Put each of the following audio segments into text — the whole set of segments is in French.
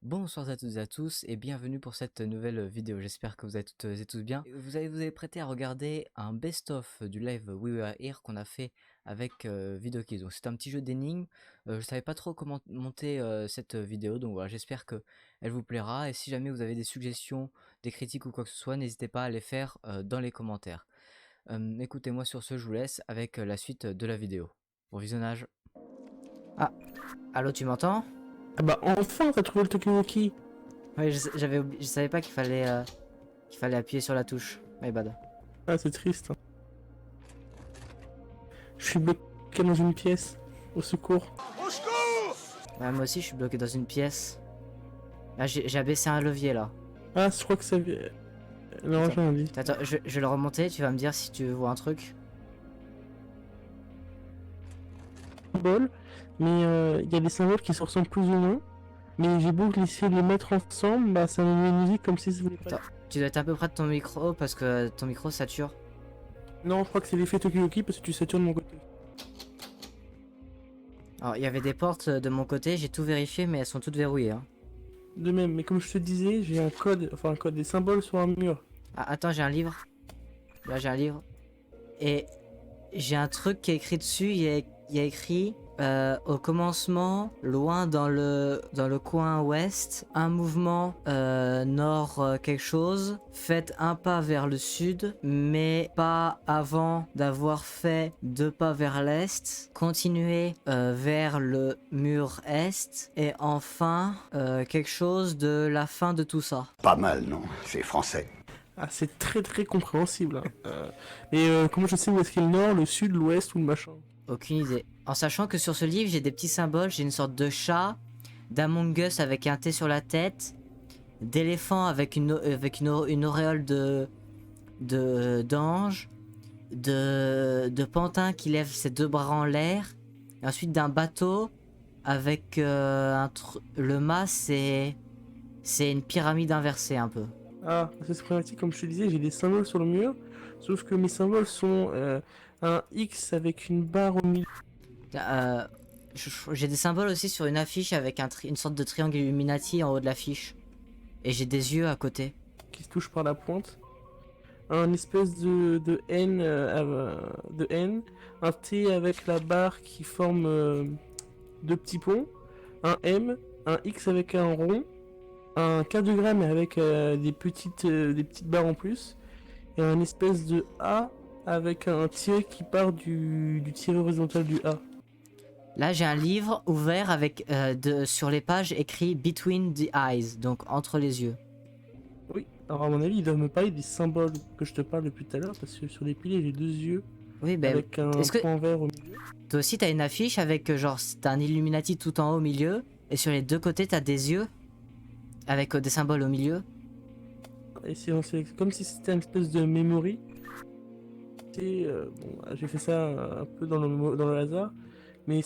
Bonsoir à toutes et à tous et bienvenue pour cette nouvelle vidéo. J'espère que vous allez toutes et tous bien. Vous avez prêté à regarder un best-of du live We Were Here qu'on a fait avec VideoKids. Donc c'est un petit jeu d'énigmes. Je savais pas trop comment monter cette vidéo, donc voilà, j'espère que elle vous plaira. Et si jamais vous avez des suggestions, des critiques ou quoi que ce soit, n'hésitez pas à les faire dans les commentaires. Écoutez-moi sur ce, je vous laisse avec la suite de la vidéo. Bon visionnage. Ah, allô, tu m'entends? Ah bah enfin t'as trouvé le Tokiwoki. Oui, je savais pas qu'il fallait appuyer sur la touche. My bad. Ah c'est triste. Je suis bloqué dans une pièce. Au secours. Ouais, moi aussi, je suis bloqué dans une pièce. Là, j'ai abaissé un levier là. Ah je crois que ça... Non Attends, j'ai rien dit. attends, je vais le remonter. Tu vas me dire si tu vois un truc. Symbole, mais il y a des symboles qui se ressemblent plus ou moins. Mais j'ai beau essayer de les mettre ensemble, bah ça me met une musique comme si ça voulait pas. Attends, tu dois être à peu près de ton micro parce que ton micro sature. Non je crois que c'est l'effet Tokiwoki parce que tu satures de mon côté. Alors, il y avait des portes de mon côté. J'ai tout vérifié, mais elles sont toutes verrouillées. Hein. De même, mais comme je te disais, j'ai un code, enfin un code, des symboles sur un mur. Ah, attends, j'ai un livre. Là, j'ai un livre. Et j'ai un truc qui est écrit dessus. Il y a écrit au commencement, loin dans le coin ouest, un mouvement nord quelque chose. Faites un pas vers le sud, mais pas avant d'avoir fait 2 pas vers l'est. Continuez vers le mur est. Et enfin, quelque chose de la fin de tout ça. Pas mal, non? C'est français. Ah c'est très compréhensible. Hein. Mais comment je sais où est-ce qu'est le nord, le sud, l'ouest ou le machin? Aucune idée. En sachant que sur ce livre, j'ai des petits symboles. J'ai une sorte de chat, d'Among Us avec un T sur la tête, d'éléphant avec une auréole d'ange, de pantin qui lève ses 2 bras en l'air, et ensuite d'un bateau avec le mât, c'est une pyramide inversée un peu. Ah, c'est problématique, comme je te disais, j'ai des symboles sur le mur, sauf que mes symboles sont un X avec une barre au milieu Euh, j'ai des symboles aussi sur une affiche avec une sorte de triangle Illuminati en haut de l'affiche. Et j'ai des yeux à côté. qui se touche par la pointe, un espèce de N, de N, un T avec la barre qui forme deux petits ponts, un M, un X avec un rond, un cardiogramme avec des petites barres en plus, et un espèce de A avec un tiret qui part du tiret horizontal du A. Là, j'ai un livre ouvert avec sur les pages écrit Between the Eyes, donc entre les yeux. Oui, alors à mon avis, ils doivent me parler des symboles que je te parle depuis tout à l'heure, parce que sur les piliers, j'ai deux yeux Oui, ben, avec un est-ce que point vert au milieu. toi aussi t'as une affiche avec genre t'as un Illuminati tout en haut au milieu et sur les 2 côtés t'as des yeux avec des symboles au milieu. Et c'est comme si c'était une espèce de memory. Bon, j'ai fait ça un peu dans le hasard, mais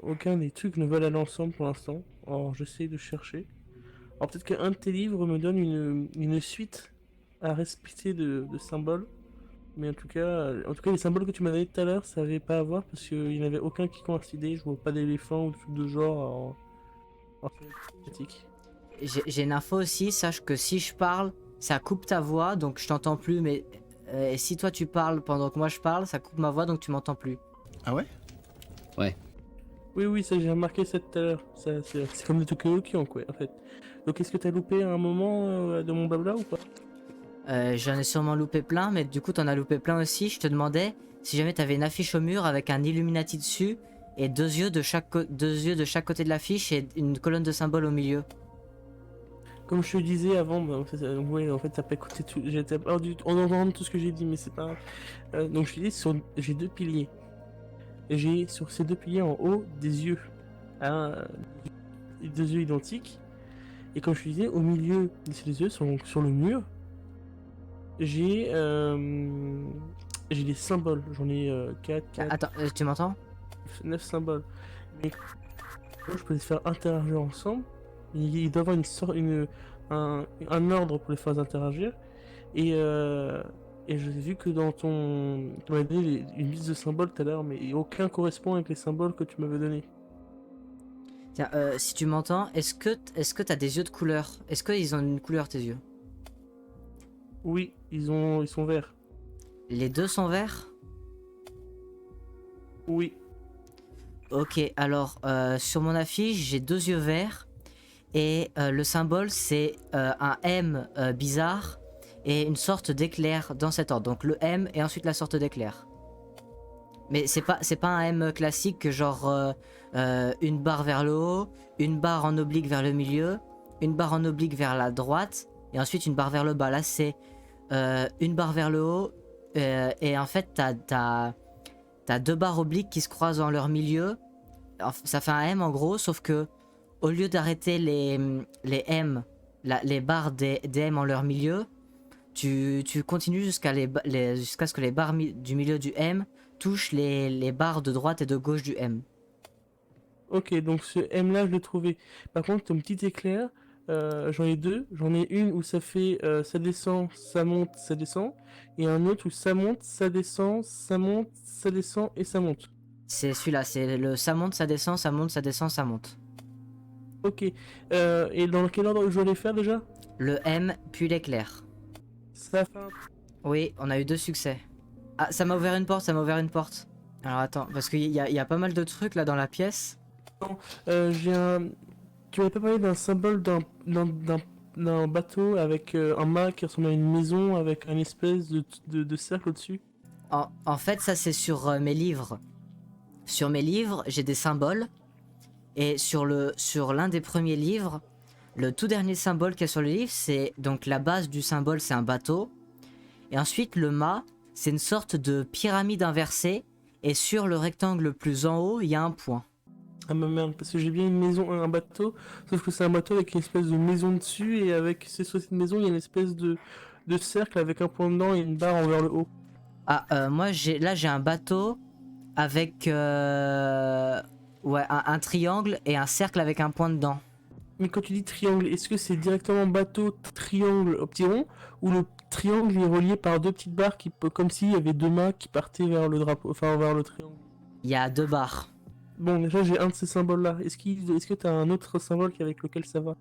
aucun des trucs ne veulent aller ensemble pour l'instant. Alors j'essaie de chercher. Alors peut-être qu'un de tes livres me donne une suite à respecter de symboles. Mais en tout cas, les symboles que tu m'as donné tout à l'heure, ça n'avait pas à voir parce qu'il n'y en avait aucun qui coïncidait. Je vois pas d'éléphant ou de trucs de genre en thématique. J'ai une info aussi, sache que si je parle, ça coupe ta voix donc je t'entends plus, mais et si toi tu parles pendant que moi je parle, ça coupe ma voix donc tu m'entends plus. Ah ouais? Ouais. Oui, ça j'ai remarqué ça tout à l'heure. C'est comme des Tokiwoki en quoi, en fait. Donc est-ce que t'as loupé un moment de mon blabla ou pas? J'en ai sûrement loupé plein, mais du coup t'en as loupé plein aussi. Je te demandais si jamais t'avais une affiche au mur avec un Illuminati dessus et 2 yeux de chaque côté de l'affiche et une colonne de symboles au milieu. Comme je te disais avant, bah, ouais, en fait t'as pas écouté tout. J'étais perdu en entendant tout ce que j'ai dit, mais c'est pas grave. Donc je te dis, j'ai deux piliers. Et j'ai sur ces deux piliers en haut des yeux. Hein, deux yeux identiques. Et comme je te disais, au milieu de ces deux yeux, sur le mur, j'ai j'ai des symboles. J'en ai 4, Attends, tu m'entends? 9 symboles. Mais je peux les faire interagir ensemble. Il doit y avoir un ordre pour les faire interagir. Et, et j'ai vu que tu m'avais donné une liste de symboles tout à l'heure, mais aucun correspond avec les symboles que tu m'avais donné. Tiens, si tu m'entends, est-ce que t'as des yeux de couleur? Est-ce qu'ils ont une couleur tes yeux? Oui, ils sont verts. Les deux sont verts? Oui. Ok, alors sur mon affiche, j'ai deux yeux verts et le symbole c'est un M bizarre et une sorte d'éclair dans cet ordre. Donc le M et ensuite la sorte d'éclair. Mais c'est pas un M classique genre une barre vers le haut, une barre en oblique vers le milieu, une barre en oblique vers la droite et ensuite une barre vers le bas. Là c'est une barre vers le haut et en fait t'as deux barres obliques qui se croisent dans leur milieu. Ça fait un M en gros, sauf que au lieu d'arrêter les M, les barres des M en leur milieu, tu continues jusqu'à jusqu'à ce que les barres du milieu du M touchent les barres de droite et de gauche du M. Ok, donc ce M là, je l'ai trouvé. Par contre, ton petit éclair, j'en ai deux. J'en ai une où ça fait ça descend, ça monte, ça descend. Et un autre où ça monte, ça descend, ça monte, ça descend et ça monte. C'est celui-là, c'est le ça monte, ça descend, ça monte, ça descend, ça monte. Ok. Et dans quel ordre je dois les faire déjà? Le M puis l'éclair. Ça fait un... Oui, on a eu deux succès. Ah, ça m'a ouvert une porte, ça m'a ouvert une porte. Alors attends, parce qu'il y a pas mal de trucs là dans la pièce. j'ai un... Tu m'avais pas parlé d'un symbole d'un bateau avec un mât qui ressemble à une maison avec un espèce de cercle au-dessus. En fait, ça c'est sur mes livres. Sur mes livres, j'ai des symboles. Et sur l'un des premiers livres, le tout dernier symbole qu'il y a sur le livre, c'est donc la base du symbole, c'est un bateau. Et ensuite, le mât, c'est une sorte de pyramide inversée. Et sur le rectangle le plus en haut, il y a un point. Ah ma merde, parce que j'ai bien une maison, un bateau, sauf que c'est un bateau avec une espèce de maison dessus, et avec sur cette maison, il y a une espèce de cercle avec un point dedans et une barre envers le haut. Ah, moi, j'ai un bateau avec ouais, un triangle et un cercle avec un point dedans. Mais quand tu dis triangle, est-ce que c'est directement bateau, triangle au petit rond, ou le triangle est relié par deux petites barres comme s'il y avait deux mains qui partaient vers le drapeau, enfin vers le triangle? Il y a deux barres. Bon, déjà j'ai un de ces symboles-là. Est-ce que t'as un autre symbole avec lequel ça va?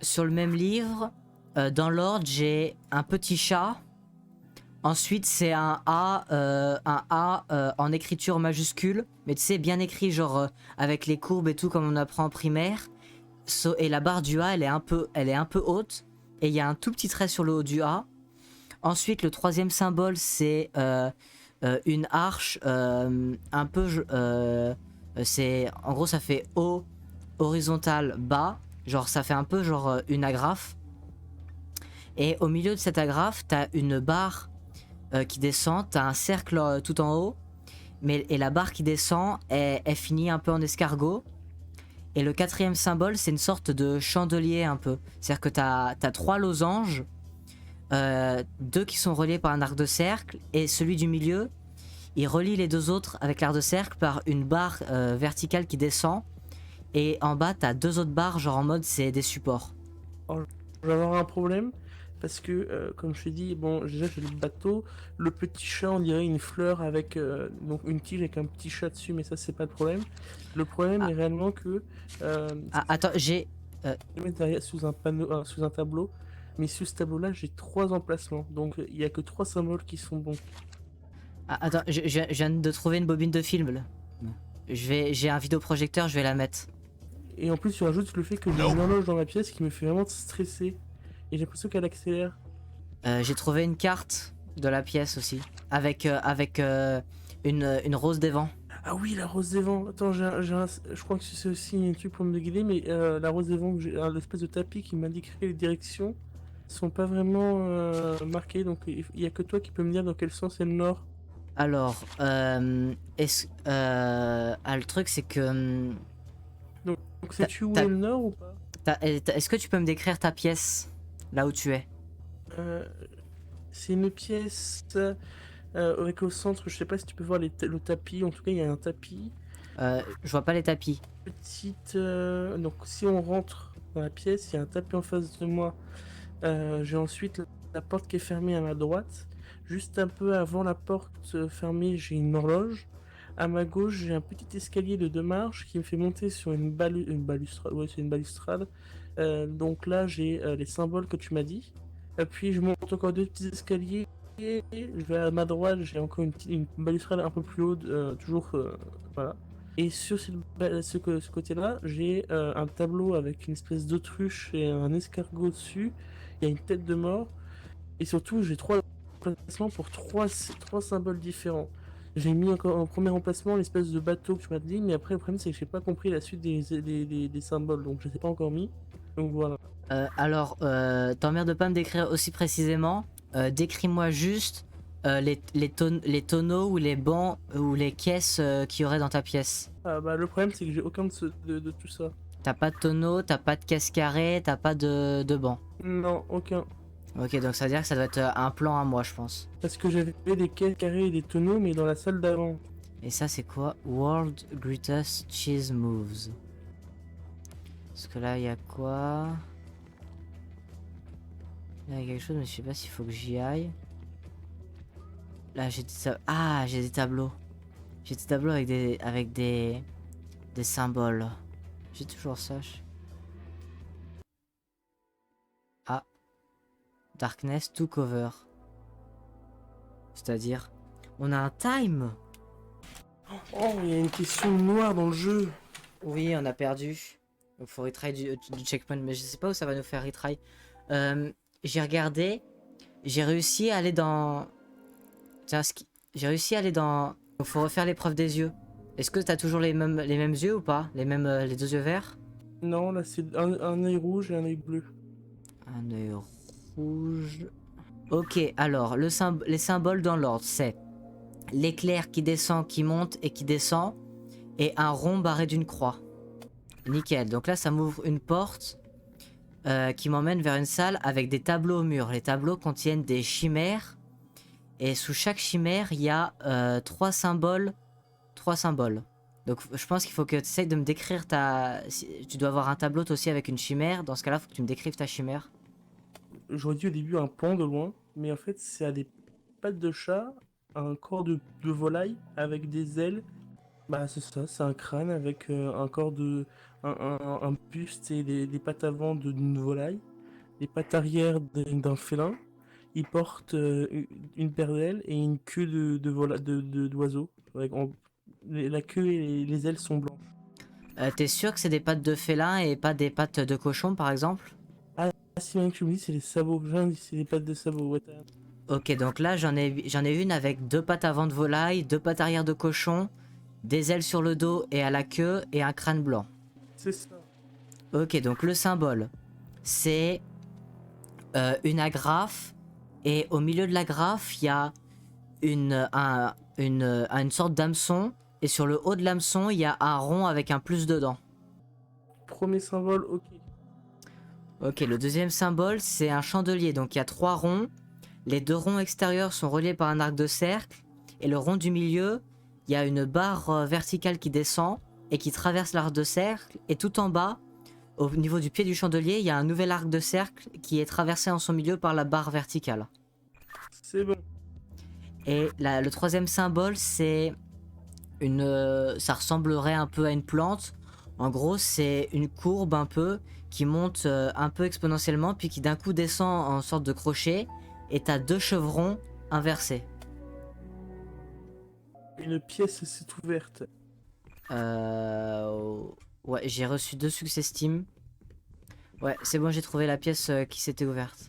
Sur le même livre, dans l'ordre, j'ai un petit chat. Ensuite, c'est un A en écriture majuscule, mais tu sais, bien écrit, genre avec les courbes et tout, comme on apprend en primaire. Et la barre du A, elle est un peu haute, et il y a un tout petit trait sur le haut du A. Ensuite, le troisième symbole, c'est une arche, un peu, c'est, en gros, ça fait haut, horizontal, bas, genre ça fait un peu genre une agrafe. Et au milieu de cette agrafe, t'as une barre qui descend, t'as un cercle tout en haut, et la barre qui descend, elle finit un peu en escargot. Et le quatrième symbole, c'est une sorte de chandelier un peu. C'est-à-dire que t'as trois losanges, deux qui sont reliés par un arc de cercle, et celui du milieu, il relie les deux autres avec l'arc de cercle par une barre verticale qui descend. Et en bas, t'as deux autres barres, genre en mode c'est des supports. Je vais avoir un problème parce que, comme je t'ai dit, bon, déjà j'ai le bateau, le petit chat, on dirait une fleur avec donc une tige avec un petit chat dessus, mais ça c'est pas le problème. Le problème est réellement que Ah, attends, j'ai... je vais mettre derrière sous un panneau, sous un tableau, mais sous ce tableau-là j'ai trois emplacements, donc il y a que trois symboles qui sont bons. Ah, attends, je viens de trouver une bobine de film là. J'ai un vidéoprojecteur, je vais la mettre. Et en plus, tu rajoutes le fait que j'ai une horloge dans la pièce qui me fait vraiment stresser. Et j'ai l'impression qu'elle accélère. J'ai trouvé une carte de la pièce aussi, avec une rose des vents. Ah oui, la rose des vents. Attends, je crois que c'est aussi un truc pour me guider, mais la rose des vents, j'ai l'espèce de tapis qui m'indiquerait les directions sont pas vraiment marquées, donc il y a que toi qui peux me dire dans quel sens est le nord. Alors, le truc c'est que... Donc sais-tu où est le nord ou pas? Est-ce que tu peux me décrire ta pièce, là où tu es? Euh, c'est une pièce avec au centre, je sais pas si tu peux voir le tapis, en tout cas il y a un tapis. Je vois pas les tapis. Petite. Donc, si on rentre dans la pièce, il y a un tapis en face de moi. J'ai ensuite la porte qui est fermée à ma droite. Juste un peu avant la porte fermée, j'ai une horloge. À ma gauche, j'ai un petit escalier de 2 marches qui me fait monter sur une balustrade. Ouais, c'est une balustrade. Donc là, j'ai les symboles que tu m'as dit. Et puis je monte encore 2 petits escaliers. Et je vais à ma droite, j'ai encore une balustrade un peu plus haute, toujours. Voilà. Et sur ce côté-là, j'ai un tableau avec une espèce d'autruche et un escargot dessus. Il y a une tête de mort. Et surtout, j'ai 3 emplacements pour trois symboles différents. J'ai mis encore en premier emplacement l'espèce de bateau que tu m'as dit, mais après le problème c'est que j'ai pas compris la suite des symboles, donc je les ai pas encore mis. Donc voilà. Alors, t'emmerdes pas me décrire aussi précisément. Décris-moi juste les tonneaux ou les bancs ou les caisses qu'il y aurait dans ta pièce. Ah bah le problème c'est que j'ai aucun de tout ça. T'as pas de tonneau, t'as pas de caisse carrée, t'as pas de banc. Non, aucun. Ok, donc ça veut dire que ça doit être un plan à moi, je pense. Parce que j'avais des caisses carrées et des tonneaux, mais dans la salle d'avant. Et ça, c'est quoi? World Greatest Cheese Moves. Parce que là, il y a quoi? Là, il y a quelque chose, mais je sais pas s'il faut que j'y aille. Là, j'ai Ah, j'ai des tableaux. J'ai des tableaux avec des symboles. J'ai toujours ça. Ah. Darkness to cover. C'est-à-dire, on a un time. Oh, il y a une question noire dans le jeu. Oui, on a perdu. Donc faut retry du checkpoint, mais je sais pas où ça va nous faire retry. J'ai regardé, j'ai réussi à aller dans... Tiens, j'ai réussi à aller dans... Donc faut refaire l'épreuve des yeux. Est-ce que t'as toujours les mêmes yeux ou pas? Les 2 yeux verts? Non, là c'est un œil rouge et un œil bleu. Un œil rouge... Ok, alors, les symboles dans l'ordre, c'est l'éclair qui descend, qui monte et qui descend, et un rond barré d'une croix. Nickel, donc là ça m'ouvre une porte qui m'emmène vers une salle avec des tableaux au mur. Les tableaux contiennent des chimères, et sous chaque chimère il y a 3 symboles. Donc je pense qu'il faut que tu essayes de me décrire tu dois avoir un tableau toi aussi avec une chimère. Dans ce cas là, il faut que tu me décrives ta chimère. J'aurais dit au début un pan de loin, mais en fait c'est à des pattes de chat, un corps de volaille avec des ailes. Bah c'est ça, c'est un crâne avec un corps de... un buste et des pattes avant d'une volaille, les pattes arrière d'un félin. Il porte une paire d'ailes et une queue d'oiseau. La queue et les ailes sont blanches. T'es sûr que c'est des pattes de félin et pas des pattes de cochon par exemple? Ah si même que tu me dis c'est les sabots, c'est les pattes de sabots. Ouais, Ok, donc là j'en ai une avec 2 pattes avant de volaille, 2 pattes arrière de cochon, des ailes sur le dos et à la queue et un crâne blanc. c'est ça. Ok, donc le symbole, c'est une agrafe, et au milieu de l'agrafe, il y a une sorte d'hameçon, et sur le haut de l'hameçon, il y a un rond avec un plus dedans. Premier symbole, ok. Ok, le deuxième symbole, c'est un chandelier, donc il y a 3 ronds. Les 2 ronds extérieurs sont reliés par un arc de cercle, et le rond du milieu, il y a une barre verticale qui descend et qui traverse l'arc de cercle, et tout en bas, au niveau du pied du chandelier, il y a un nouvel arc de cercle qui est traversé en son milieu par la barre verticale. C'est bon. Et le troisième symbole, c'est ça ressemblerait un peu à une plante. En gros, c'est une courbe un peu qui monte un peu exponentiellement, puis qui d'un coup descend en sorte de crochet, et t'as 2 chevrons inversés. Une pièce s'est ouverte. Ouais, j'ai reçu 2 succès Steam. Ouais, c'est bon, j'ai trouvé la pièce qui s'était ouverte.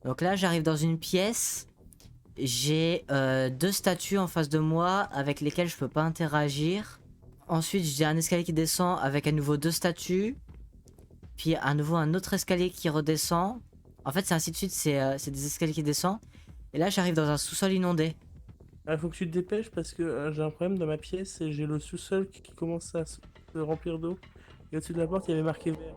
Donc là, j'arrive dans une pièce. J'ai 2 statues en face de moi avec lesquelles je peux pas interagir. Ensuite, j'ai un escalier qui descend avec à nouveau 2 statues. Puis à nouveau un autre escalier qui redescend. En fait, c'est ainsi de suite, c'est des escaliers qui descendent. Et là, j'arrive dans un sous-sol inondé. Il faut que tu te dépêches parce que j'ai un problème dans ma pièce et j'ai le sous-sol qui commence à se remplir d'eau. Et au-dessus de la porte, il y avait marqué vert.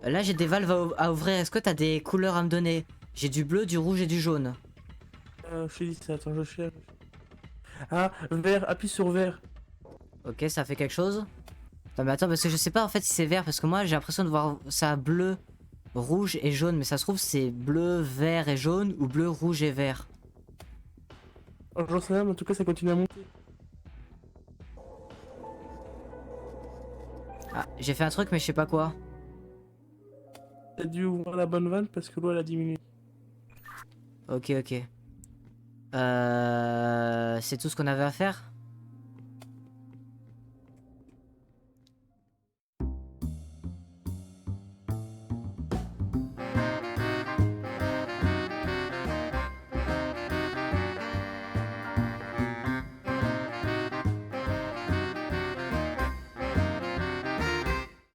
Là, j'ai des valves à ouvrir. Est-ce que t'as des couleurs à me donner? J'ai du bleu, du rouge et du jaune. Je te dis ça, attends, je cherche. Ah, vert, appuie sur vert. Ok, ça fait quelque chose? Non mais attends, parce que je sais pas en fait si c'est vert, parce que moi j'ai l'impression de voir ça bleu, rouge et jaune, mais ça se trouve c'est bleu, vert et jaune, ou bleu, rouge et vert. Oh, j'en sais rien, mais en tout cas, ça continue à monter. Ah, j'ai fait un truc mais je sais pas quoi. T'as dû ouvrir la bonne vanne parce que l'eau elle a diminué. Ok. C'est tout ce qu'on avait à faire?